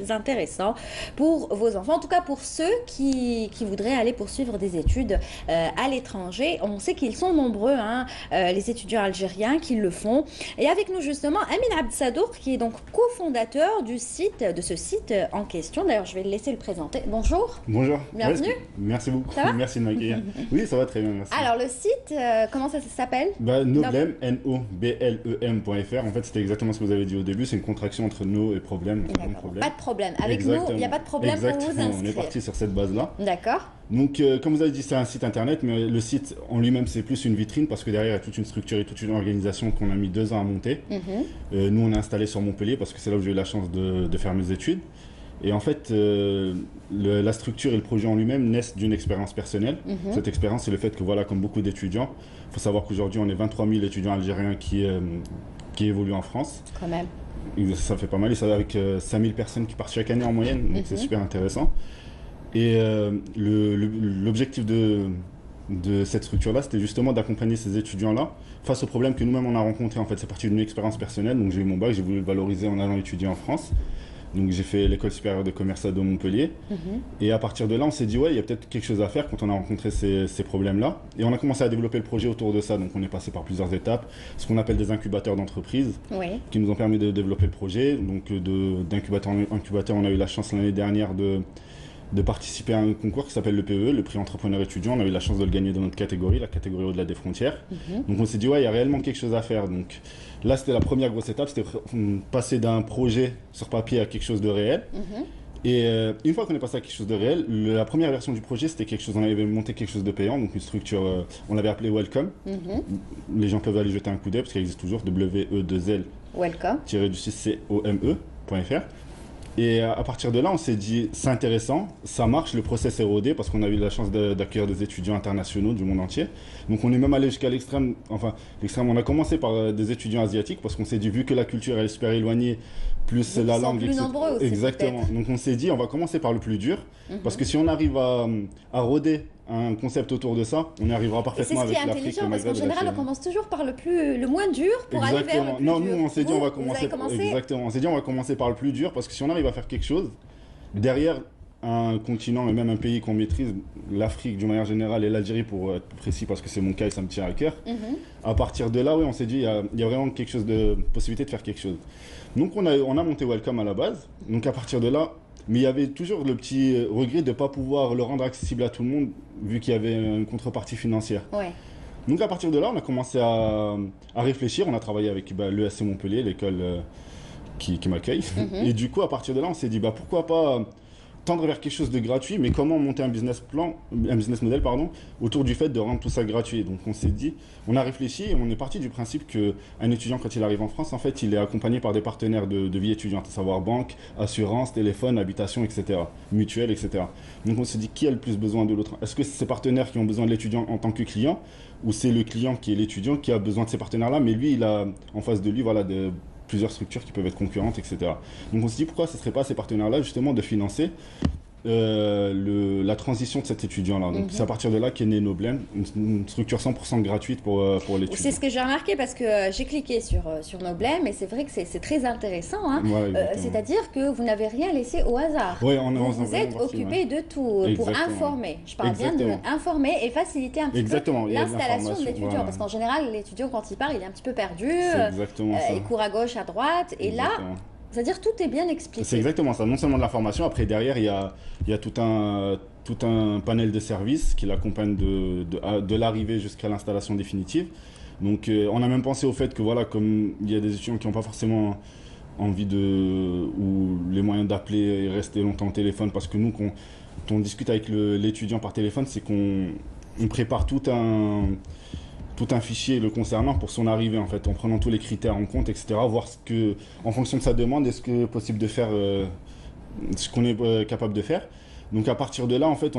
intéressant pour vos enfants, en tout cas pour ceux qui voudraient aller poursuivre des études à l'étranger. On sait qu'ils sont nombreux, hein, les étudiants algériens qui le font. Et avec nous justement Amin Abdsadour, qui est donc cofondateur de ce site en question. D'ailleurs, je vais le laisser le présenter. Bonjour. Bonjour. Bienvenue. Ouais, merci beaucoup. Ça va? Merci de m'accueillir. Oui, ça va très bien, merci. Alors le site, comment ça s'appelle? Noblem, Noblem.fr. En fait, c'était exactement ce que vous avez dit au début. C'est une contraction entre no et problème. Pas de problème. Avec nous, il n'y a pas de problème pour vous inscrire. On est parti sur cette base-là. D'accord. Donc, comme vous avez dit, c'est un site internet, mais le site en lui-même, c'est plus une vitrine parce que derrière, il y a toute une structure et toute une organisation qu'on a mis 2 ans à monter. Nous, on est installé sur Montpellier parce que c'est là où j'ai eu la chance de faire mes études. Et en fait, la structure et le projet en lui-même naissent d'une expérience personnelle. Cette expérience, c'est le fait que, voilà, comme beaucoup d'étudiants, il faut savoir qu'aujourd'hui, on est 23 000 étudiants algériens qui évoluent en France. Quand même. Ça fait pas mal, et ça va avec 5000 personnes qui partent chaque année en moyenne, donc c'est super intéressant. Et l'objectif de cette structure-là, c'était justement d'accompagner ces étudiants-là face aux problèmes que nous-mêmes on a rencontrés. En fait, c'est parti d'une expérience personnelle, donc j'ai eu mon bac, j'ai voulu le valoriser en allant étudier en France. Donc j'ai fait l'école supérieure de commerce de Montpellier. Et à partir de là, on s'est dit, ouais, il y a peut-être quelque chose à faire quand on a rencontré ces problèmes-là. Et on a commencé à développer le projet autour de ça. Donc on est passé par plusieurs étapes, ce qu'on appelle des incubateurs d'entreprise, qui nous ont permis de développer le projet. Donc d'incubateur en incubateur, on a eu la chance l'année dernière de participer à un concours qui s'appelle le PE, le prix entrepreneur étudiant. On a eu la chance de le gagner dans notre catégorie, la catégorie au-delà des frontières. Donc on s'est dit, ouais, il y a réellement quelque chose à faire. Donc là, c'était la première grosse étape, c'était passer d'un projet sur papier à quelque chose de réel. Et une fois qu'on est passé à quelque chose de réel, la première version du projet, c'était quelque chose, on avait monté quelque chose de payant, donc une structure, on l'avait appelée Welcome. Les gens peuvent aller jeter un coup d'œil parce qu'elle existe toujours, W-E-2-L. Welcome-C-O-M-E.fr. Et à partir de là, on s'est dit, c'est intéressant, ça marche, le process est rodé parce qu'on a eu la chance d'accueillir des étudiants internationaux du monde entier. Donc on est même allé jusqu'à l'extrême, enfin l'extrême, on a commencé par des étudiants asiatiques parce qu'on s'est dit, vu que la culture elle est super éloignée, plus Donc, la ils sont langue, plus nombreux aussi, exactement. Donc on s'est dit, on va commencer par le plus dur parce que si on arrive à roder un concept autour de ça, on y arrivera parfaitement avec l'Afrique. C'est ce qui est intelligent parce qu'en général, on commence toujours par le moins dur pour aller vers le plus dur. Non, nous, on s'est dit, on va commencer. Exactement. On s'est dit, on va commencer par le plus dur parce que si on arrive à faire quelque chose, derrière un continent et même un pays qu'on maîtrise, l'Afrique d'une manière générale et l'Algérie pour être précis parce que c'est mon cas et ça me tient à cœur. À partir de là, oui, on s'est dit, il y a vraiment quelque chose de possibilité de faire quelque chose. Donc on a monté Welcome à la base. Donc à partir de là, mais il y avait toujours le petit regret de ne pas pouvoir le rendre accessible à tout le monde, vu qu'il y avait une contrepartie financière. Donc à partir de là, on a commencé à réfléchir. On a travaillé avec l'ESC Montpellier, l'école qui m'accueille. Et du coup, à partir de là, on s'est dit, pourquoi pas tendre vers quelque chose de gratuit, mais comment monter un business model, autour du fait de rendre tout ça gratuit. Donc on s'est dit, on a réfléchi et on est parti du principe qu'un étudiant, quand il arrive en France, en fait, il est accompagné par des partenaires de vie étudiante, à savoir banque, assurance, téléphone, habitation, etc., mutuelle, etc. Donc on s'est dit, qui a le plus besoin de l'autre? Est-ce que c'est ces partenaires qui ont besoin de l'étudiant en tant que client, ou c'est le client qui est l'étudiant qui a besoin de ces partenaires-là, mais lui, il a en face de lui, voilà, plusieurs structures qui peuvent être concurrentes, etc. Donc on se dit pourquoi ce ne serait pas ces partenaires-là justement de financer la transition de cet étudiant-là. Donc c'est à partir de là qu'est né Noblem, une structure 100% gratuite pour l'étudiant. C'est ce que j'ai remarqué parce que j'ai cliqué sur Noblem et c'est vrai que c'est très intéressant. Hein. C'est-à-dire que vous n'avez rien laissé au hasard. Vous êtes occupé de tout pour informer. Je parle bien de informer et faciliter un petit peu l'installation de l'étudiant. Parce qu'en général, l'étudiant quand il part, il est un petit peu perdu. Il court à gauche, à droite. Et là... C'est-à-dire tout est bien expliqué. C'est exactement ça, non seulement de l'information, après derrière il y a tout un panel de services qui l'accompagne de l'arrivée jusqu'à l'installation définitive. Donc on a même pensé au fait que voilà, comme il y a des étudiants qui n'ont pas forcément envie ou les moyens d'appeler et rester longtemps au téléphone, parce que nous quand on discute avec l'étudiant par téléphone, c'est qu'on prépare tout un fichier le concernant pour son arrivée en fait, en prenant tous les critères en compte, etc. Voir en fonction de sa demande, est-ce que possible de faire ce qu'on est capable de faire. Donc à partir de là, en fait,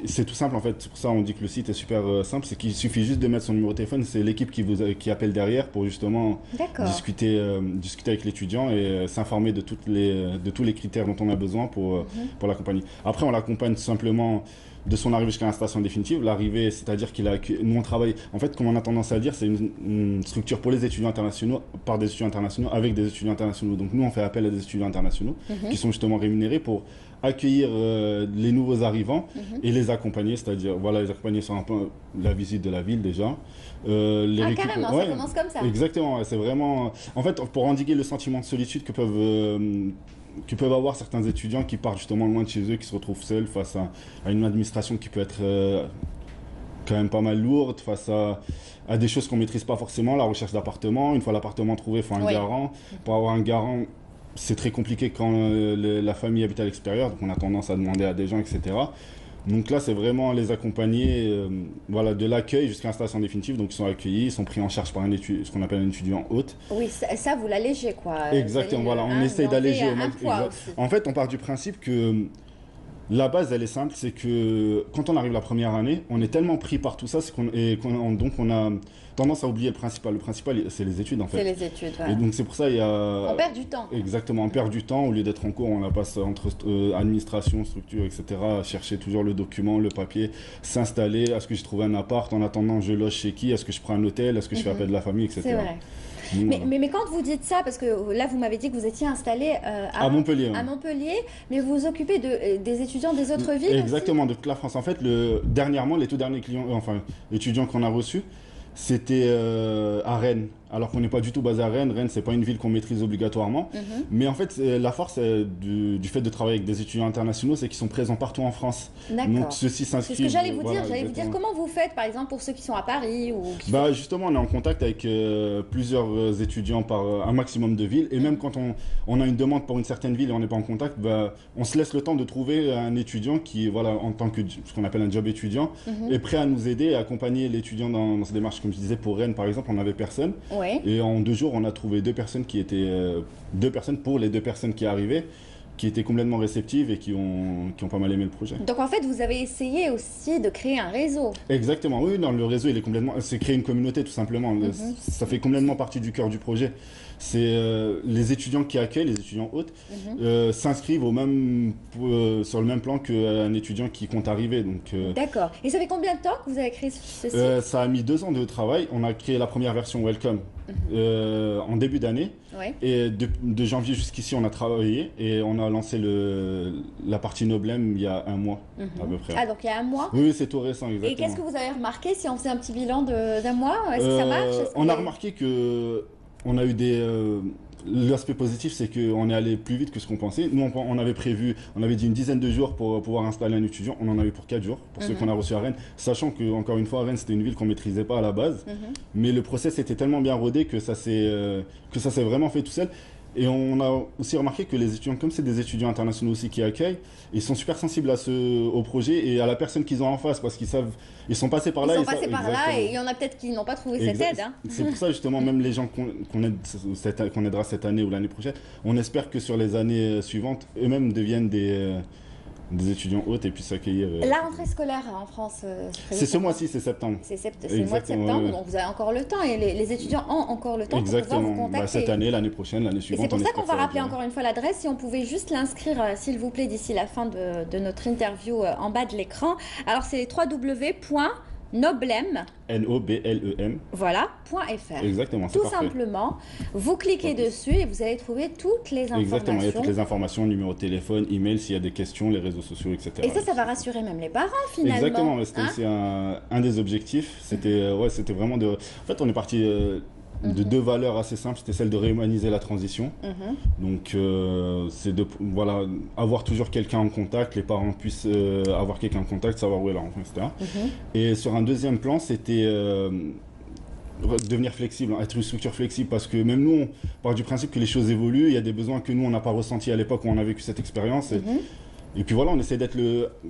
c'est tout simple en fait. C'est pour ça on dit que le site est super simple, c'est qu'il suffit juste de mettre son numéro de téléphone. C'est l'équipe qui appelle derrière pour justement discuter avec l'étudiant et s'informer de tous les critères dont on a besoin pour l'accompagner. Après, on l'accompagne tout simplement de son arrivée jusqu'à l'installation définitive. L'arrivée, c'est-à-dire nous on travaille, en fait, comme on a tendance à le dire, c'est une structure pour les étudiants internationaux, par des étudiants internationaux, avec des étudiants internationaux. Donc nous, on fait appel à des étudiants internationaux qui sont justement rémunérés pour accueillir les nouveaux arrivants et les accompagner, c'est-à-dire les accompagner sur un peu la visite de la ville déjà. Carrément, ça commence comme ça. Exactement, c'est vraiment... En fait, pour endiguer le sentiment de solitude que peuvent avoir certains étudiants qui partent justement loin de chez eux, qui se retrouvent seuls face à une administration qui peut être quand même pas mal lourde, face à des choses qu'on ne maîtrise pas forcément, la recherche d'appartement. Une fois l'appartement trouvé, il faut un garant. Pour avoir un garant, c'est très compliqué quand la famille habite à l'extérieur, donc on a tendance à demander à des gens, etc. Donc là, c'est vraiment les accompagner de l'accueil jusqu'à l'installation définitive. Donc ils sont accueillis, ils sont pris en charge par ce qu'on appelle un étudiant hôte. Oui, ça vous l'allégez quoi. Exactement, on essaie d'alléger au maximum. En fait, on part du principe que la base, elle est simple, c'est que quand on arrive la première année, on est tellement pris par tout ça, donc on a tendance à oublier le principal. Le principal, c'est les études en fait. C'est les études, ouais. Et donc c'est pour ça on perd du temps. Exactement, on perd du temps. Au lieu d'être en cours, on la passe entre administration, structure, etc. À chercher toujours le document, le papier, s'installer. Est-ce que j'ai trouvé un appart? En attendant, je loge chez qui? Est-ce que je prends un hôtel? Est-ce que je fais appel de la famille, etc. C'est vrai. Mais quand vous dites ça, parce que là vous m'avez dit que vous étiez installé à Montpellier. À Montpellier, mais vous vous occupez des étudiants des autres villes? Exactement, aussi de toute la France. En fait, dernièrement, les tout derniers étudiants qu'on a reçus, c'était à Rennes. Alors qu'on n'est pas du tout basé à Rennes. Rennes, c'est pas une ville qu'on maîtrise obligatoirement. Mais en fait, la force du fait de travailler avec des étudiants internationaux, c'est qu'ils sont présents partout en France. Donc ceux-ci s'inscrivent. C'est ce que j'allais vous dire. J'allais vous dire comment vous faites, par exemple, pour ceux qui sont à Paris ou justement, on est en contact avec plusieurs étudiants par un maximum de villes. Et même quand on a une demande pour une certaine ville et on n'est pas en contact, on se laisse le temps de trouver un étudiant qui, en tant que ce qu'on appelle un job étudiant, est prêt à nous aider, à accompagner l'étudiant dans ses démarches. Comme je disais, pour Rennes, par exemple, on n'avait personne. Et en 2 jours, on a trouvé 2 personnes qui étaient 2 personnes pour les 2 personnes qui arrivaient, qui étaient complètement réceptives et qui ont pas mal aimé le projet. Donc en fait, vous avez essayé aussi de créer un réseau. Exactement, oui, le réseau, c'est créer une communauté tout simplement. Ça fait complètement partie du cœur du projet. C'est les étudiants qui accueillent, les étudiants hôtes, s'inscrivent sur le même plan qu'un étudiant qui compte arriver. D'accord. Et ça fait combien de temps que vous avez créé ce site? Ça a mis 2 ans de travail. On a créé la première version Welcome en début d'année. Et de janvier jusqu'ici, on a travaillé et on a lancé la partie Noblem il y a 1 mois à peu près. Ah, donc il y a 1 mois? Oui, c'est tout récent, exactement. Et qu'est-ce que vous avez remarqué si on faisait un petit bilan d'1 mois? Est-ce que ça marche? On a remarqué qu'on a eu l'aspect positif, c'est qu'on est allé plus vite que ce qu'on pensait. Nous, on avait dit une dizaine de jours pour pouvoir installer un étudiant. On en a eu pour 4 jours, pour ceux qu'on a reçus à Rennes. Sachant que, encore une fois, Rennes, c'était une ville qu'on ne maîtrisait pas à la base. Mais le process était tellement bien rodé que ça s'est vraiment fait tout seul. Et on a aussi remarqué que les étudiants, comme c'est des étudiants internationaux aussi qui accueillent, ils sont super sensibles au projet et à la personne qu'ils ont en face parce qu'ils savent, ils sont passés par là. Ils sont passés par là et il y en a peut-être qui n'ont pas trouvé cette aide. C'est pour ça justement, même les gens qu'on aidera cette année ou l'année prochaine, on espère que sur les années suivantes, eux-mêmes deviennent des étudiants hôtes et puissent s'accueillir. La rentrée scolaire en France, c'est ce mois-ci, c'est septembre. C'est le mois de septembre, donc vous avez encore le temps et les étudiants ont encore le temps pour pouvoir vous contacter. Cette année, l'année prochaine, l'année suivante. C'est pour ça qu'on va rappeler encore une fois l'adresse. Si on pouvait juste l'inscrire, s'il vous plaît, d'ici la fin de notre interview en bas de l'écran. Alors c'est www.noblem. Noblem. Voilà, .fr. Exactement, c'est tout simplement. Vous cliquez dessus et vous allez trouver toutes les informations. Exactement, il y a toutes les informations, numéro de téléphone, email, s'il y a des questions, les réseaux sociaux, etc. Et ça va rassurer même les parents finalement. Exactement, c'était aussi un des objectifs. C'était vraiment de... En fait, on est parti de 2 valeurs assez simples. C'était celle de réhumaniser la transition. Donc, c'est de avoir toujours quelqu'un en contact, les parents puissent avoir quelqu'un en contact, savoir où est leur enfant, etc. Et sur un deuxième plan, c'était devenir flexible, être une structure flexible, parce que même nous, on part du principe que les choses évoluent, il y a des besoins que nous, on n'a pas ressentis à l'époque où on a vécu cette expérience. Et puis voilà, on essaie d'être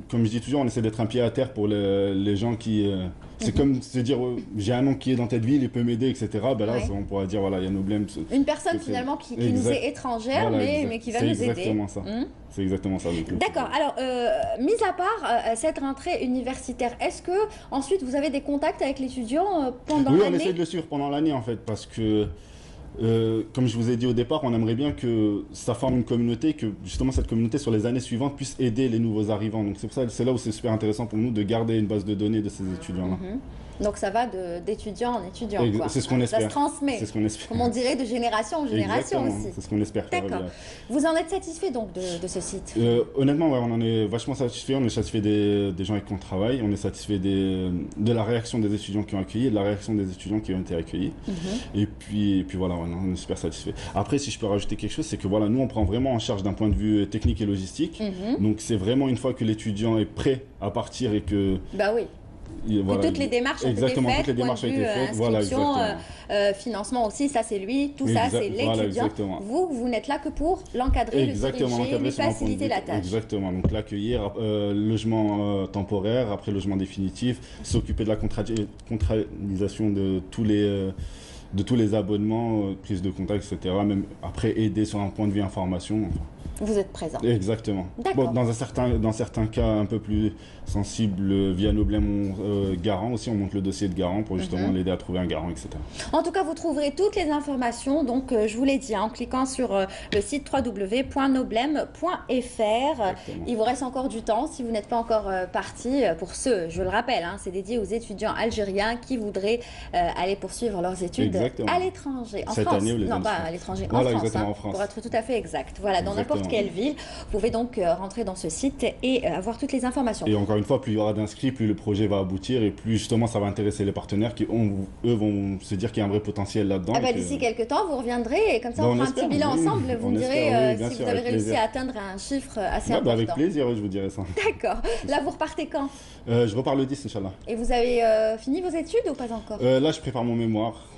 comme je dis toujours, on essaie d'être un pied à terre pour les gens qui... c'est comme se dire, j'ai un oncle qui est dans telle ville, il peut m'aider, etc. Ben là, on pourra dire, voilà, il y a Noblem. Une personne finalement qui nous est étrangère, voilà, mais qui va nous aider. C'est exactement ça. C'est exactement ça. D'accord. Alors, mis à part cette rentrée universitaire, est-ce que ensuite vous avez des contacts avec l'étudiant pendant l'année? Oui, on essaie de le suivre pendant l'année en fait, parce que... comme je vous ai dit au départ, on aimerait bien que ça forme une communauté, que justement cette communauté sur les années suivantes puisse aider les nouveaux arrivants. Donc c'est pour ça, c'est là où c'est super intéressant pour nous de garder une base de données de ces étudiants-là. Donc ça va d'étudiant en étudiant. C'est ce qu'on espère. Ça se transmet. C'est ce qu'on espère. Comme on dirait de génération en génération aussi. C'est ce qu'on espère faire. D'accord. Vous en êtes satisfait donc de ce site? Honnêtement, ouais, on en est vachement satisfait. On est satisfait des gens avec qui on travaille. On est satisfait de la réaction des étudiants qui ont accueilli et de la réaction des étudiants qui ont été accueillis. Et puis voilà, ouais, on est super satisfait. Après, si je peux rajouter quelque chose, c'est que voilà, nous on prend vraiment en charge d'un point de vue technique et logistique. Donc c'est vraiment une fois que l'étudiant est prêt à partir et que... Bah oui. Voilà, toutes les démarches ont été faites, toutes les démarches ont été faites, inscription, financement aussi, ça c'est lui, tout ça c'est l'étudiant. Vous n'êtes là que pour l'encadrer, le diriger, lui faciliter la tâche. Exactement, donc l'accueillir, logement temporaire, après logement définitif, s'occuper de la contractualisation de tous les abonnements, prise de contact, etc. Même après aider sur un point de vue information. Vous êtes présent. Exactement. Bon, dans certains cas un peu plus sensibles, via Noblem, garant aussi, on monte le dossier de garant pour justement l'aider à trouver un garant, etc. En tout cas, vous trouverez toutes les informations, donc je vous l'ai dit, en cliquant sur le site www.noblem.fr. Il vous reste encore du temps si vous n'êtes pas encore parti. Pour ceux, je le rappelle, c'est dédié aux étudiants algériens qui voudraient aller poursuivre leurs études à l'étranger. Cette année ou les non, années pas à l'étranger, voilà, en France, en France. pour être tout à fait exact. Voilà, dans n'importe quelle ville, vous pouvez donc rentrer dans ce site et avoir toutes les informations. Et encore une fois, plus il y aura d'inscrits, plus le projet va aboutir et plus justement ça va intéresser les partenaires qui, eux, vont se dire qu'il y a un vrai potentiel là-dedans. D'ici quelques temps, vous reviendrez et comme ça on fera un petit bilan ensemble. Vous me direz si vous avez réussi à atteindre un chiffre assez important. Avec plaisir, je vous dirai ça. D'accord. Là, vous repartez quand? Je repars le 10, Inch'Allah. Et vous avez fini vos études ou pas encore? Là, je prépare mon mémoire.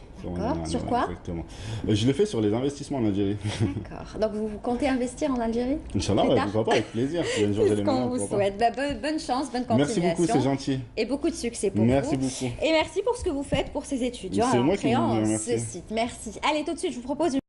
Sur quoi? Exactement. Je le fais sur les investissements en Algérie. D'accord. Donc vous comptez investir en Algérie? Inch'Allah, pourquoi pas, avec plaisir. C'est ce qu'on vous souhaite. Bonne chance, bonne continuation. Merci beaucoup, c'est gentil. Et beaucoup de succès pour vous. Merci beaucoup. Et merci pour ce que vous faites pour ces étudiants en créant ce site. Merci. Allez, tout de suite, je vous propose une